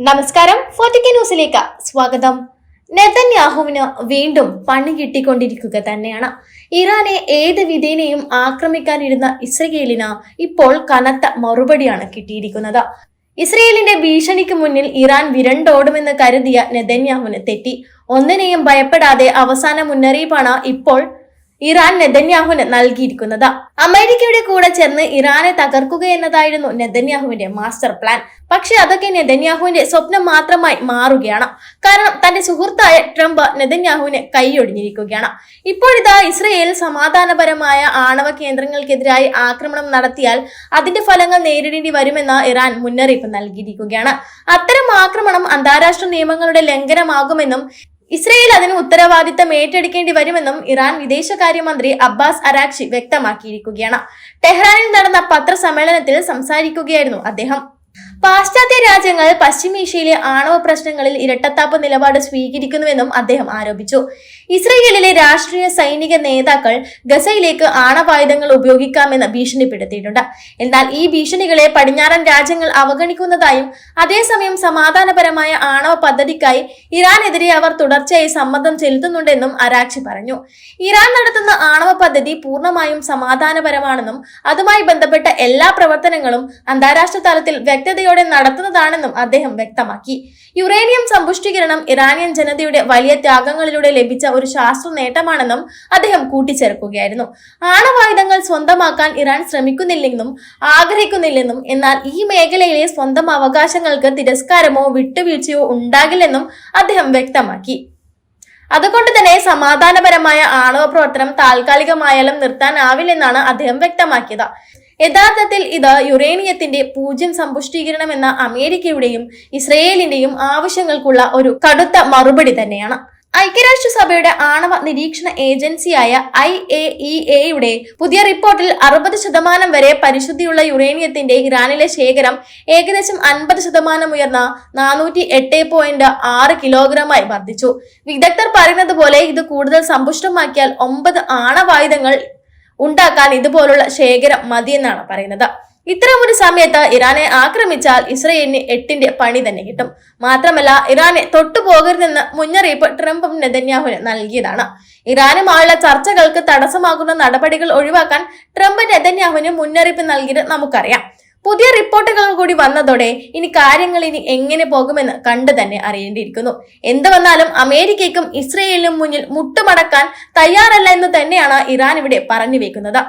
നമസ്കാരം, 4TK ന്യൂസിലേക്ക് സ്വാഗതം. നെതന്യാഹുവിന് വീണ്ടും പണി കിട്ടിക്കൊണ്ടിരിക്കുക തന്നെയാണ്. ഇറാനെ ഏത് വിധേനയും ആക്രമിക്കാനിരുന്ന ഇസ്രയേലിന് ഇപ്പോൾ കനത്ത മറുപടിയാണ് കിട്ടിയിരിക്കുന്നത്. ഇസ്രയേലിന്റെ ഭീഷണിക്ക് മുന്നിൽ ഇറാൻ വിരണ്ടോടുമെന്ന് കരുതിയ നെതന്യാഹുവിന് തെറ്റി. ഒന്നിനെയും ഭയപ്പെടാതെ അവസാന മുന്നറിയിപ്പാണ് ഇപ്പോൾ ഇറാൻ നെതന്യാഹുവിന് നൽകിയിരിക്കുന്നത്. അമേരിക്കയുടെ കൂടെ ചേർന്ന് ഇറാനെ തകർക്കുക എന്നതായിരുന്നു നെതന്യാഹുവിന്റെ മാസ്റ്റർ പ്ലാൻ. പക്ഷെ അതൊക്കെ നെതന്യാഹുവിന്റെ സ്വപ്നം മാത്രമായി മാറുകയാണ്. കാരണം തന്റെ സുഹൃത്തായ ട്രംപ് നെതന്യാഹുവിനെ കൈയൊഴിഞ്ഞിരിക്കുകയാണ്. ഇപ്പോഴിതാ ഇസ്രയേൽ സമാധാനപരമായ ആണവ കേന്ദ്രങ്ങൾക്കെതിരായി ആക്രമണം നടത്തിയാൽ അതിന്റെ ഫലങ്ങൾ നേരിടേണ്ടി വരുമെന്ന് ഇറാൻ മുന്നറിയിപ്പ് നൽകിയിരിക്കുകയാണ്. അത്തരം ആക്രമണം അന്താരാഷ്ട്ര നിയമങ്ങളുടെ ലംഘനമാകുമെന്നും ഇസ്രയേൽ അതിന് ഉത്തരവാദിത്തം ഏറ്റെടുക്കേണ്ടി വരുമെന്നും ഇറാൻ വിദേശകാര്യമന്ത്രി അബ്ബാസ് അരാക്ചി വ്യക്തമാക്കിയിരിക്കുകയാണ്. ടെഹ്റാനിൽ നടന്ന പത്രസമ്മേളനത്തിൽ സംസാരിക്കുകയായിരുന്നു അദ്ദേഹം. പാശ്ചാത്യ രാജ്യങ്ങൾ പശ്ചിമേഷ്യയിലെ ആണവ പ്രശ്നങ്ങളിൽ ഇരട്ടത്താപ്പ് നിലപാട് സ്വീകരിക്കുന്നുവെന്നും അദ്ദേഹം ആരോപിച്ചു. ഇസ്രയേലിലെ രാഷ്ട്രീയ സൈനിക നേതാക്കൾ ഗസയിലേക്ക് ആണവായുധങ്ങൾ ഉപയോഗിക്കാമെന്ന് ഭീഷണിപ്പെടുത്തിയിട്ടുണ്ട്. എന്നാൽ ഈ ഭീഷണികളെ പടിഞ്ഞാറൻ രാജ്യങ്ങൾ അവഗണിക്കുന്നതായും അതേസമയം സമാധാനപരമായ ആണവ പദ്ധതിക്കായി ഇറാനെതിരെ അവർ തുടർച്ചയായി സമ്മർദ്ദം ചെലുത്തുന്നുണ്ടെന്നും അരാക്ചി പറഞ്ഞു. ഇറാൻ നടത്തുന്ന ആണവ പദ്ധതി പൂർണ്ണമായും സമാധാനപരമാണെന്നും അതുമായി ബന്ധപ്പെട്ട എല്ലാ പ്രവർത്തനങ്ങളും അന്താരാഷ്ട്ര തലത്തിൽ വ്യക്തതയോടെ നടത്തുന്നതാണെന്നും അദ്ദേഹം വ്യക്തമാക്കി. യുറേനിയം സമ്പുഷ്ടീകരണം ഇറാനിയൻ ജനതയുടെ വലിയ ത്യാഗങ്ങളിലൂടെ ലഭിച്ച ഒരു ശാസ്ത്ര നേട്ടമാണെന്നും അദ്ദേഹം കൂട്ടിച്ചേർക്കുകയായിരുന്നു. ആണവായുധങ്ങൾ സ്വന്തമാക്കാൻ ഇറാൻ ശ്രമിക്കുന്നില്ലെന്നും ആഗ്രഹിക്കുന്നില്ലെന്നും എന്നാൽ ഈ മേഖലയിലെ സ്വന്തം അവകാശങ്ങൾക്ക് തിരസ്കാരമോ വിട്ടുവീഴ്ചയോ ഉണ്ടാകില്ലെന്നും അദ്ദേഹം വ്യക്തമാക്കി. അതുകൊണ്ട് തന്നെ സമാധാനപരമായ ആണവ പ്രവർത്തനം താൽക്കാലികമായാലും നിർത്താനാവില്ലെന്നാണ് അദ്ദേഹം വ്യക്തമാക്കിയത്. യഥാർത്ഥത്തിൽ ഇത് യുറേനിയത്തിന്റെ 0 സമ്പുഷ്ടീകരണം എന്ന അമേരിക്കയുടെയും ഇസ്രയേലിന്റെയും ആവശ്യങ്ങൾക്കുള്ള ഒരു കടുത്ത മറുപടി തന്നെയാണ്. ഐക്യരാഷ്ട്രസഭയുടെ ആണവ നിരീക്ഷണ ഏജൻസിയായ IAEA പുതിയ റിപ്പോർട്ടിൽ 60% വരെ പരിശുദ്ധിയുള്ള യുറേനിയത്തിന്റെ ഇറാനിലെ ശേഖരം ഏകദേശം 50% ഉയർന്ന 408.6 കിലോഗ്രാമായി വർദ്ധിച്ചു. വിദഗ്ധർ പറയുന്നത് പോലെ ഇത് കൂടുതൽ സമ്പുഷ്ടമാക്കിയാൽ 9 ആണവായുധങ്ങൾ ഉണ്ടാക്കാൻ ഇതുപോലുള്ള ശേഖരം മതിയെന്നാണ് പറയുന്നത്. ഇത്തരമൊരു സമയത്ത് ഇറാനെ ആക്രമിച്ചാൽ ഇസ്രയേലിന് 8ന്റെ പണി തന്നെ കിട്ടും. മാത്രമല്ല ഇറാനെ തൊട്ടുപോകരുതെന്ന് മുന്നറിയിപ്പ് ട്രംപും നെതന്യാഹുവിന് നൽകിയതാണ്. ഇറാനുമായുള്ള ചർച്ചകൾക്ക് തടസ്സമാകുന്ന നടപടികൾ ഒഴിവാക്കാൻ ട്രംപ് നെതന്യാഹുവിന് മുന്നറിയിപ്പ് നൽകിയത് നമുക്കറിയാം. പുതിയ റിപ്പോർട്ടുകൾ കൂടി വന്നതോടെ കാര്യങ്ങൾ ഇനി എങ്ങനെ പോകുമെന്ന് കണ്ടു തന്നെ അറിയേണ്ടിയിരിക്കുന്നു. എന്ത് വന്നാലും അമേരിക്കയ്ക്കും ഇസ്രയേലിനും മുന്നിൽ മുട്ടുമടക്കാൻ തയ്യാറല്ല എന്ന് തന്നെയാണ് ഇറാൻ ഇവിടെ പറഞ്ഞു വെക്കുന്നത്.